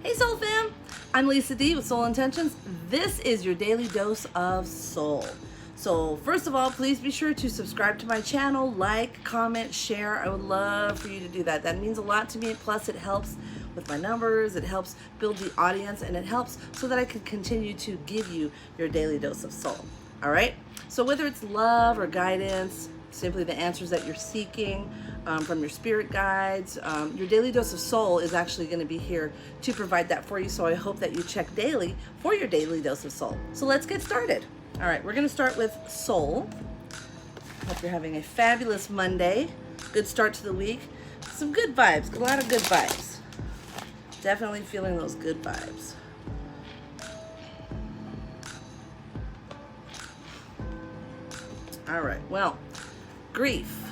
Hey Soul Fam! I'm Lisa D with Soul Intentions. This is your daily dose of soul. So first of all, please be sure to subscribe to my channel, like, comment, share. I would love for you to do that. That means a lot to me. Plus it helps with my numbers, it helps build the audience, and it helps so that I can continue to give you your daily dose of soul. All right? So whether it's love or guidance, simply the answers that you're seeking from your spirit guides, your daily dose of soul is actually going to be here to provide that for you. So I hope that you check daily for your daily dose of soul. So let's get started. All right, we're going to start with soul. Hope you're having a fabulous Monday. Good start to the week. Some good vibes, a lot of good vibes. Definitely feeling those good vibes. All right, well, grief.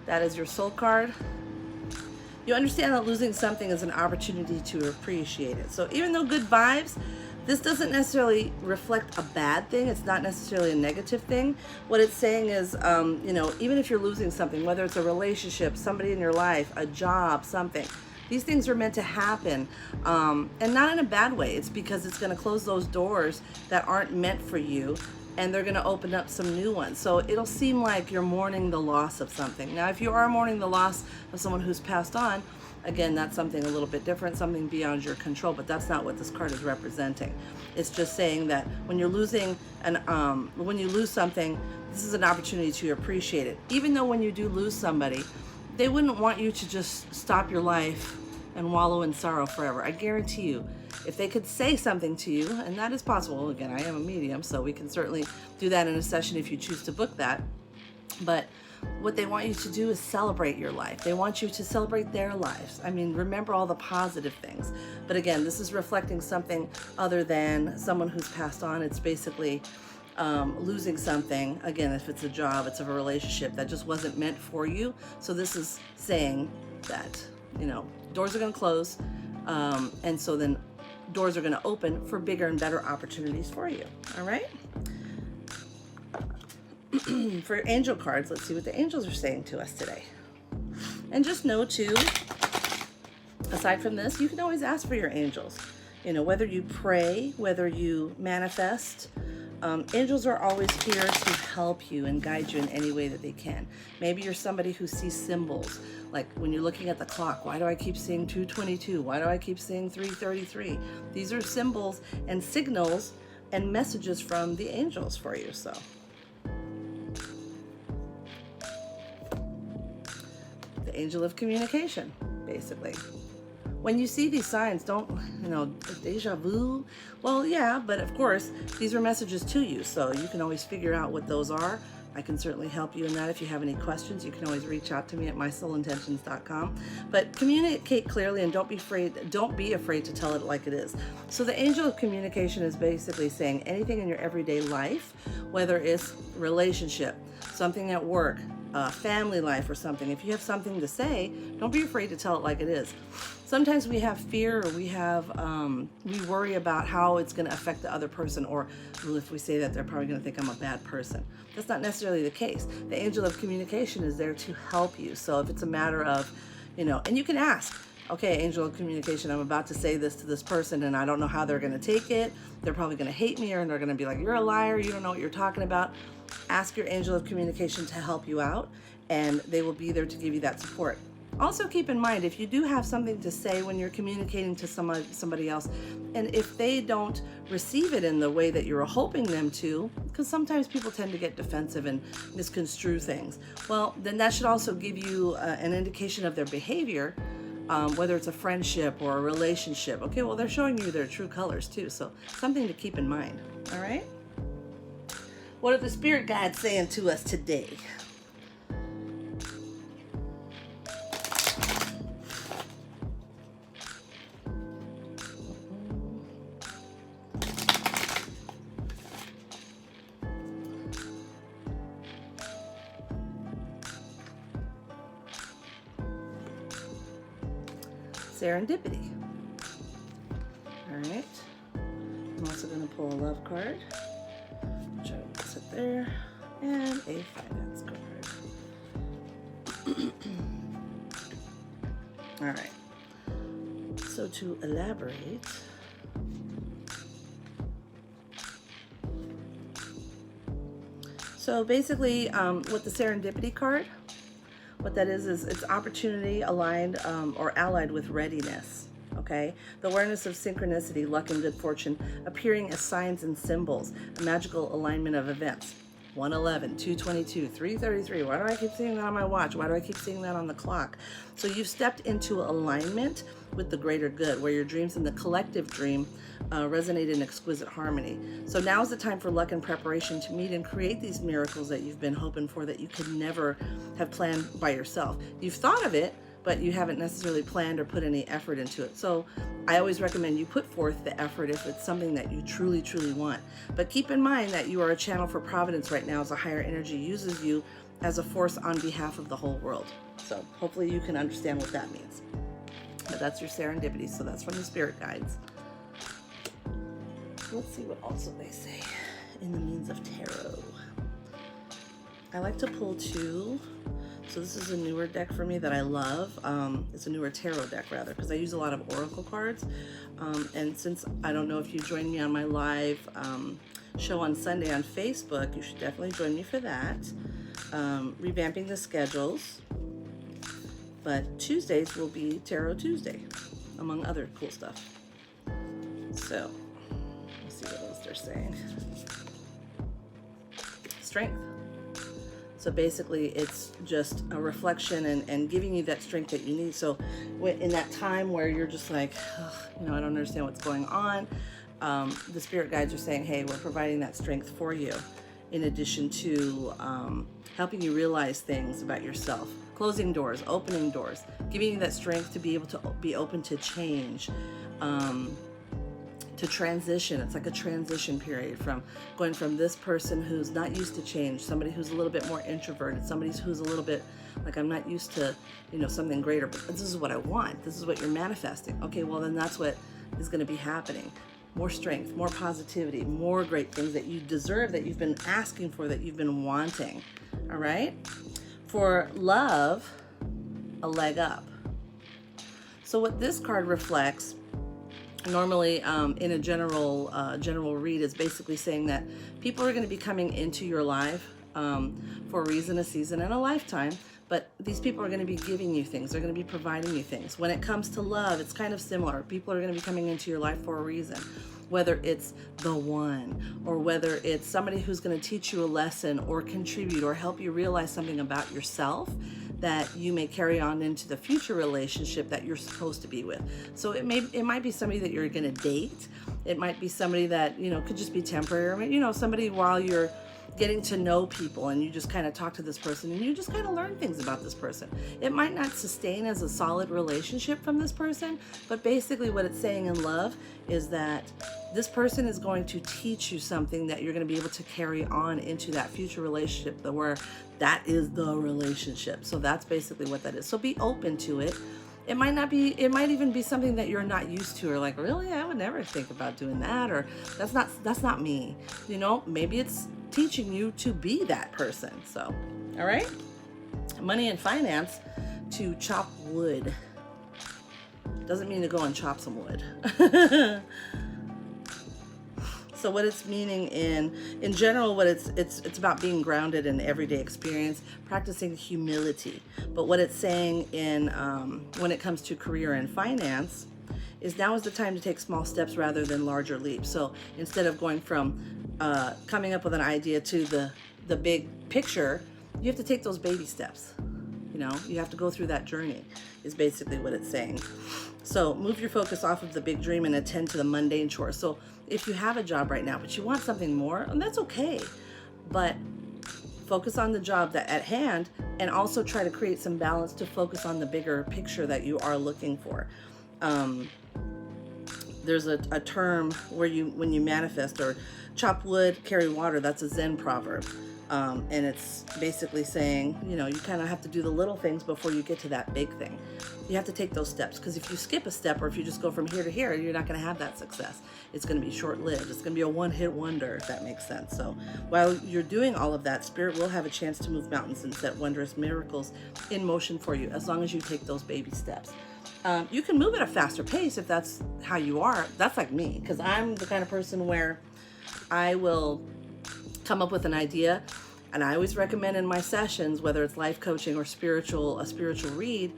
That is your soul card. You understand that losing something is an opportunity to appreciate it. So even though good vibes, this doesn't necessarily reflect a bad thing. It's not necessarily a negative thing. What it's saying is, even if you're losing something, whether it's a relationship, somebody in your life, a job, something, these things are meant to happen, and not in a bad way. It's because it's going to close those doors that aren't meant for you, and they're going to open up some new ones. So it'll seem like you're mourning the loss of something. Now, if you are mourning the loss of someone who's passed on, again, that's something a little bit different, something beyond your control, but that's not what this card is representing. It's just saying that when you're losing when you lose something, this is an opportunity to appreciate it. Even though when you do lose somebody, they wouldn't want you to just stop your life and wallow in sorrow forever. I guarantee you, if they could say something to you, and that is possible, again, I am a medium, so we can certainly do that in a session if you choose to book that, but what they want you to do is celebrate your life. They want you to celebrate their lives. I mean, remember all the positive things. But again, this is reflecting something other than someone who's passed on. It's basically losing something. Again, if it's a job, it's a relationship that just wasn't meant for you. So this is saying that, doors are going to close, and so then doors are going to open for bigger and better opportunities for you. All right? For angel cards, let's see what the angels are saying to us today. And just know too, aside from this, you can always ask for your angels. Whether you pray, whether you manifest, angels are always here to help you and guide you in any way that they can. Maybe you're somebody who sees symbols, like when you're looking at the clock, why do I keep seeing 2:22? Why do I keep seeing 3:33? These are symbols and signals and messages from the angels for you. So the angel of communication, basically. When you see these signs, don't, deja vu. Well, yeah, but of course, these are messages to you, so you can always figure out what those are. I can certainly help you in that. If you have any questions, you can always reach out to me at mysoulintentions.com. But communicate clearly and don't be afraid to tell it like it is. So the angel of communication is basically saying anything in your everyday life, whether it's relationship, something at work, family life or something. If you have something to say, don't be afraid to tell it like it is. Sometimes we have fear, or we worry about how it's going to affect the other person, or if we say that, they're probably going to think I'm a bad person. That's not necessarily the case. The angel of communication is there to help you. So if it's a matter of, and you can ask, okay, angel of communication, I'm about to say this to this person and I don't know how they're going to take it. They're probably going to hate me, or they're going to be like, you're a liar, you don't know what you're talking about. Ask your angel of communication to help you out, and they will be there to give you that support. Also keep in mind, if you do have something to say when you're communicating to somebody else, and if they don't receive it in the way that you're hoping them to, because sometimes people tend to get defensive and misconstrue things, well, then that should also give you an indication of their behavior, whether it's a friendship or a relationship. Okay, well, they're showing you their true colors too, so something to keep in mind. All right? What are the spirit guides saying to us today? Serendipity. All right. I'm also going to pull a love card, which I will sit there, and a finance card. All right. So to elaborate, so basically with the serendipity card, what that is it's opportunity aligned or allied with readiness. Okay, the awareness of synchronicity, luck, and good fortune appearing as signs and symbols, a magical alignment of events. 111, 222, 333. Why do I keep seeing that on my watch? Why do I keep seeing that on the clock? So you've stepped into alignment with the greater good, where your dreams and the collective dream resonate in exquisite harmony. So now is the time for luck and preparation to meet and create these miracles that you've been hoping for, that you could never have planned by yourself. You've thought of it, but you haven't necessarily planned or put any effort into it. So I always recommend you put forth the effort if it's something that you truly, truly want. But keep in mind that you are a channel for providence right now, as a higher energy uses you as a force on behalf of the whole world. So hopefully you can understand what that means. But that's your serendipity. So that's from the spirit guides. Let's see what also they say in the means of tarot. I like to pull two. So this is a newer deck for me that I love. It's a newer tarot deck rather, because I use a lot of oracle cards. And since I don't know if you joined me on my live show on Sunday on Facebook, you should definitely join me for that. Revamping the schedules. But Tuesdays will be Tarot Tuesday, among other cool stuff. So let's see what else they're saying. Strength. So basically it's just a reflection and giving you that strength that you need. So in that time where you're just like, I don't understand what's going on, the spirit guides are saying, hey, we're providing that strength for you, in addition to helping you realize things about yourself, closing doors, opening doors, giving you that strength to be able to be open to change, to transition. It's like a transition period from going from this person who's not used to change, somebody who's a little bit more introverted, somebody who's a little bit like, I'm not used to, something greater, but this is what I want. This is what you're manifesting. Okay, well then that's what is going to be happening. More strength, more positivity, more great things that you deserve, that you've been asking for, that you've been wanting. All right. For love, a leg up. So what this card reflects, normally in a general read, is basically saying that people are going to be coming into your life for a reason, a season, and a lifetime. But these people are going to be giving you things. They're going to be providing you things. When it comes to love, it's kind of similar. People are going to be coming into your life for a reason, whether it's the one, or whether it's somebody who's going to teach you a lesson or contribute or help you realize something about yourself that you may carry on into the future relationship that you're supposed to be with. So it might be somebody that you're going to date. It might be somebody that, could just be temporary. Somebody while you're getting to know people and you just kind of talk to this person and you just kind of learn things about this person. It might not sustain as a solid relationship from this person, but basically what it's saying in love is that this person is going to teach you something that you're going to be able to carry on into that future relationship, where that is the relationship. So that's basically what that is. So be open to it. It might even be something that you're not used to, or like, really, I would never think about doing that, or that's not me. Maybe it's teaching you to be that person. So, all right. Money and finance, to chop wood. Doesn't mean to go and chop some wood. So what it's meaning in general, what it's about being grounded in everyday experience, practicing humility. But what it's saying in when it comes to career and finance is now is the time to take small steps rather than larger leaps. So instead of going from coming up with an idea to the big picture, you have to take those baby steps. You have to go through that journey, is basically what it's saying. So move your focus off of the big dream and attend to the mundane chores. So if you have a job right now, but you want something more, and that's okay. But focus on the job at hand, and also try to create some balance to focus on the bigger picture that you are looking for. There's a term where when you manifest or chop wood, carry water. That's a Zen proverb. And it's basically saying, you kind of have to do the little things before you get to that big thing. You have to take those steps, because if you skip a step, or if you just go from here to here, you're not going to have that success. It's going to be short-lived. It's going to be a one-hit wonder, if that makes sense. So while you're doing all of that, Spirit will have a chance to move mountains and set wondrous miracles in motion for you, as long as you take those baby steps. You can move at a faster pace if that's how you are. That's like me, because I'm the kind of person where I will come up with an idea, and I always recommend in my sessions, whether it's life coaching or a spiritual read,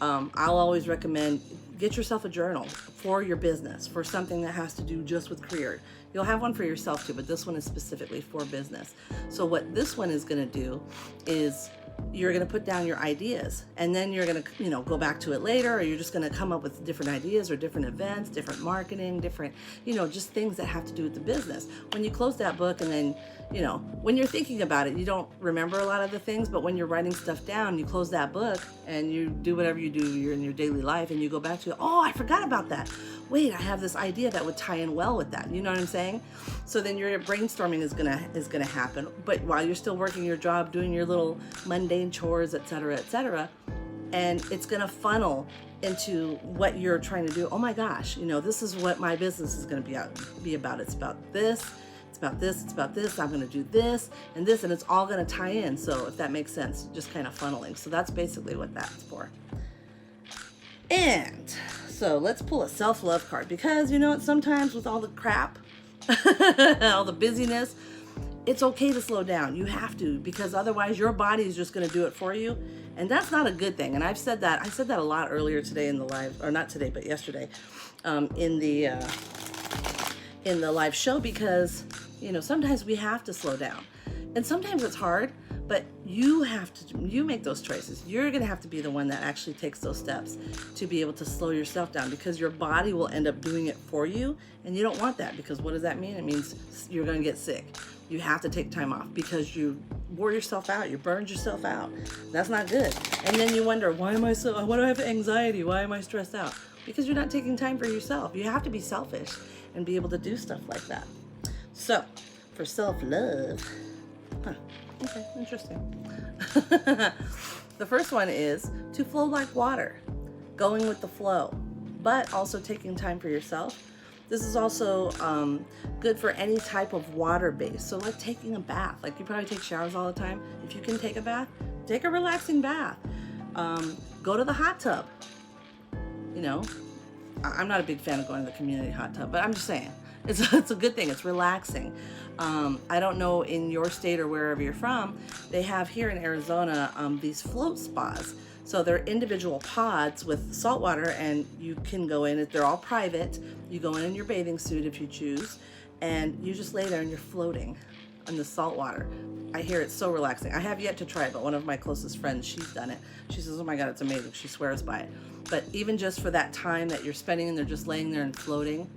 I'll always recommend get yourself a journal for your business, for something that has to do just with career. You'll have one for yourself too, but this one is specifically for business. So what this one is going to do is you're going to put down your ideas, and then you're going to, go back to it later, or you're just going to come up with different ideas or different events, different marketing, different, just things that have to do with the business. When you close that book, and then, when you're thinking about it, you don't remember a lot of the things, but when you're writing stuff down, you close that book and you do whatever you do you're in your daily life, and you go back to, oh, I forgot about that. Wait, I have this idea that would tie in well with that. You know what I'm saying? So then your brainstorming is gonna happen. But while you're still working your job, doing your little mundane chores, etc., and it's gonna funnel into what you're trying to do. Oh my gosh, this is what my business is gonna be about. It's about this. It's about this. It's about this. I'm gonna do this, and it's all gonna tie in. So if that makes sense, just kind of funneling. So that's basically what that's for. And so let's pull a self-love card, because sometimes with all the crap, all the busyness, it's okay to slow down. You have to, because otherwise your body is just going to do it for you. And that's not a good thing. And I said that a lot earlier today in the live, or not today, but yesterday, in the live show, because, sometimes we have to slow down, and sometimes it's hard, but you make those choices. You're going to have to be the one that actually takes those steps to be able to slow yourself down, because your body will end up doing it for you. And you don't want that, because what does that mean? It means you're going to get sick. You have to take time off because you wore yourself out. You burned yourself out. That's not good. And then you wonder, why do I have anxiety? Why am I stressed out? Because you're not taking time for yourself. You have to be selfish and be able to do stuff like that. So for self-love, okay, interesting. The first one is to flow like water, going with the flow, but also taking time for yourself. This is also good for any type of water base. So like taking a bath, like you probably take showers all the time. If you can take a bath, take a relaxing bath. Go to the hot tub. I'm not a big fan of going to the community hot tub, but I'm just saying, it's a good thing. It's relaxing. I don't know in your state or wherever you're from, they have here in Arizona these float spas. So they're individual pods with salt water, and you can go in. They're all private. You go in your bathing suit if you choose, and you just lay there and you're floating in the salt water. I hear it's so relaxing. I have yet to try it, but one of my closest friends, she's done it. She says, oh my God, it's amazing. She swears by it. But even just for that time that you're spending and they're just laying there and floating,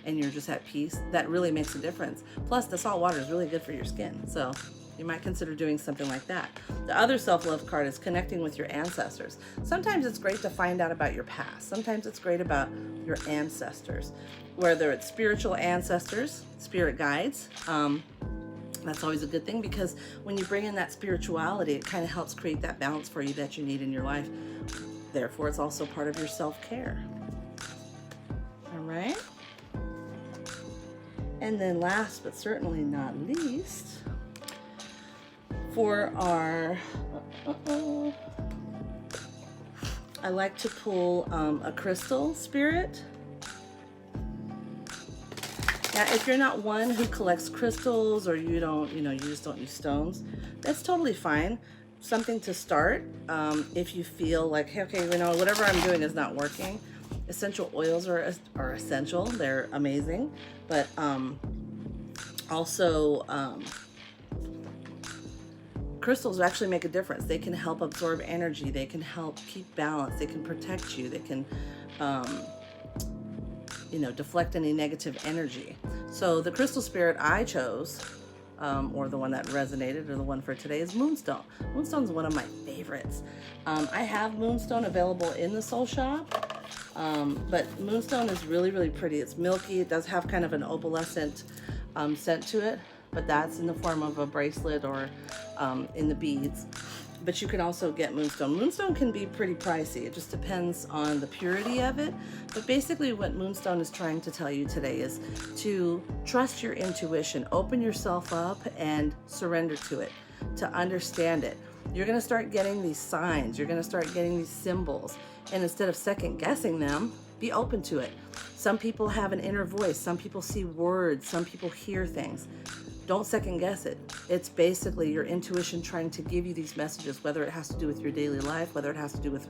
and you're just at peace, that really makes a difference. Plus, the salt water is really good for your skin. So you might consider doing something like that. The other self-love card is connecting with your ancestors. Sometimes it's great to find out about your past. Sometimes it's great about your ancestors, whether it's spiritual ancestors, spirit guides. That's always a good thing, because when you bring in that spirituality, it kind of helps create that balance for you that you need in your life. Therefore, it's also part of your self-care. All right. And then last but certainly not least, for our, I like to pull a crystal spirit. Now, if you're not one who collects crystals, or you don't, you just don't use stones, that's totally fine. Something to start. If you feel like, hey, okay, whatever I'm doing is not working. Essential oils are essential. They're amazing. But also, crystals actually make a difference. They can help absorb energy. They can help keep balance. They can protect you. They can, deflect any negative energy. So the crystal spirit I chose, or the one that resonated, or the one for today, is Moonstone. Moonstone's one of my favorites. I have Moonstone available in the Soul Shop. But Moonstone is really, really pretty. It's milky. It does have kind of an opalescent scent to it, but that's in the form of a bracelet or in the beads. But you can also get Moonstone. Moonstone can be pretty pricey. It just depends on the purity of it. But basically what Moonstone is trying to tell you today is to trust your intuition, open yourself up and surrender to it, to understand it. You're going to start getting these signs. You're going to start getting these symbols. And instead of second guessing them, be open to it. Some people have an inner voice. Some people see words. Some people hear things. Don't second guess it. It's basically your intuition trying to give you these messages, whether it has to do with your daily life, whether it has to do with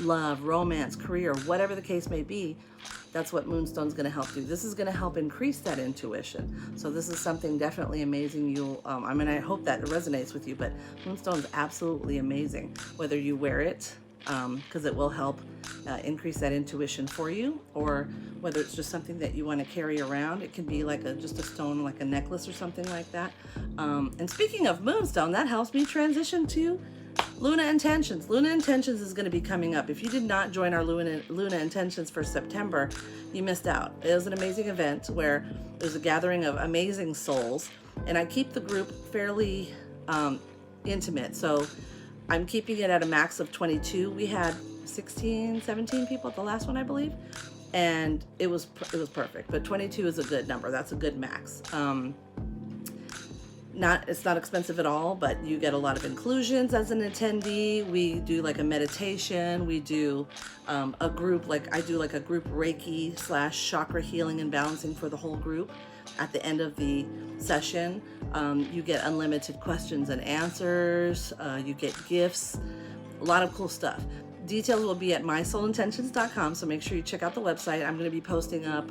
love, romance, career, whatever the case may be. That's what Moonstone's going to help do. This is going to help increase that intuition. So this is something definitely amazing. I hope that resonates with you, but Moonstone's absolutely amazing. Whether you wear it, because it will help increase that intuition for you, or whether it's just something that you want to carry around. It can be like just a stone, like a necklace or something like that. And speaking of Moonstone, that helps me transition to Luna Intentions. Luna Intentions is going to be coming up. If you did not join our Luna Intentions for September, you missed out. It was an amazing event where there's a gathering of amazing souls, and I keep the group fairly intimate. So I'm keeping it at a max of 22. We had 16, 17 people at the last one, I believe, and it was perfect. But 22 is a good number. That's a good max. It's not expensive at all, but you get a lot of inclusions as an attendee. We do like a meditation. We do a group, I do like a group Reiki / chakra healing and balancing for the whole group. At the end of the session, you get unlimited questions and answers. You get gifts, a lot of cool stuff. Details will be at mysoulintentions.com, so make sure you check out the website. I'm going to be posting up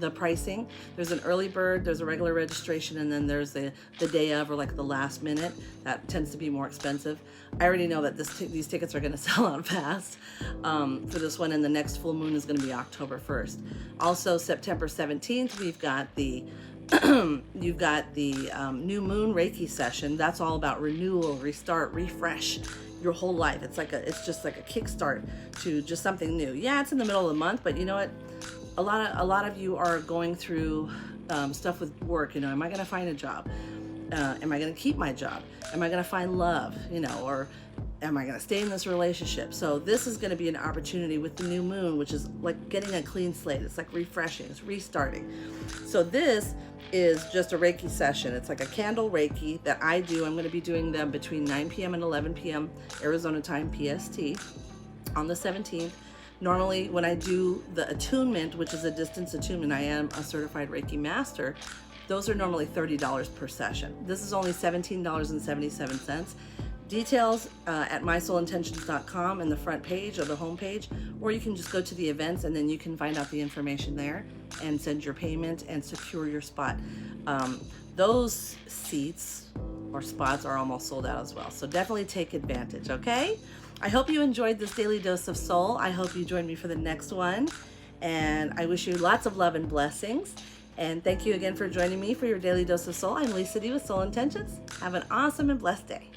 the pricing. There's an early bird, there's a regular registration, and then there's the day of, or like the last minute. That tends to be more expensive. I already know that these tickets are going to sell out fast for this one, and the next full moon is going to be October 1st. Also, September 17th, we've got the you've got the new moon Reiki session. That's all about renewal, restart, refresh your whole life. It's just like a kickstart to just something new. Yeah, it's in the middle of the month, but you know what? A lot of you are going through stuff with work. Am I going to find a job? Am I going to keep my job? Am I going to find love? Or am I going to stay in this relationship? So this is going to be an opportunity with the new moon, which is like getting a clean slate. It's like refreshing. It's restarting. So this is just a Reiki session. It's like a candle Reiki that I do. I'm going to be doing them between 9 p.m. and 11 p.m. Arizona time PST on the 17th. Normally when I do the attunement, which is a distance attunement, I am a certified Reiki master. Those are normally $30 per session. This is only $17.77. Details at mysoulintentions.com in the front page or the home page, or you can just go to the events and then you can find out the information there and send your payment and secure your spot. Those seats or spots are almost sold out as well, so definitely take advantage, okay? I hope you enjoyed this daily dose of soul. I hope you join me for the next one, and I wish you lots of love and blessings. And thank you again for joining me for your daily dose of soul. I'm Lisa D with Soul Intentions. Have an awesome and blessed day.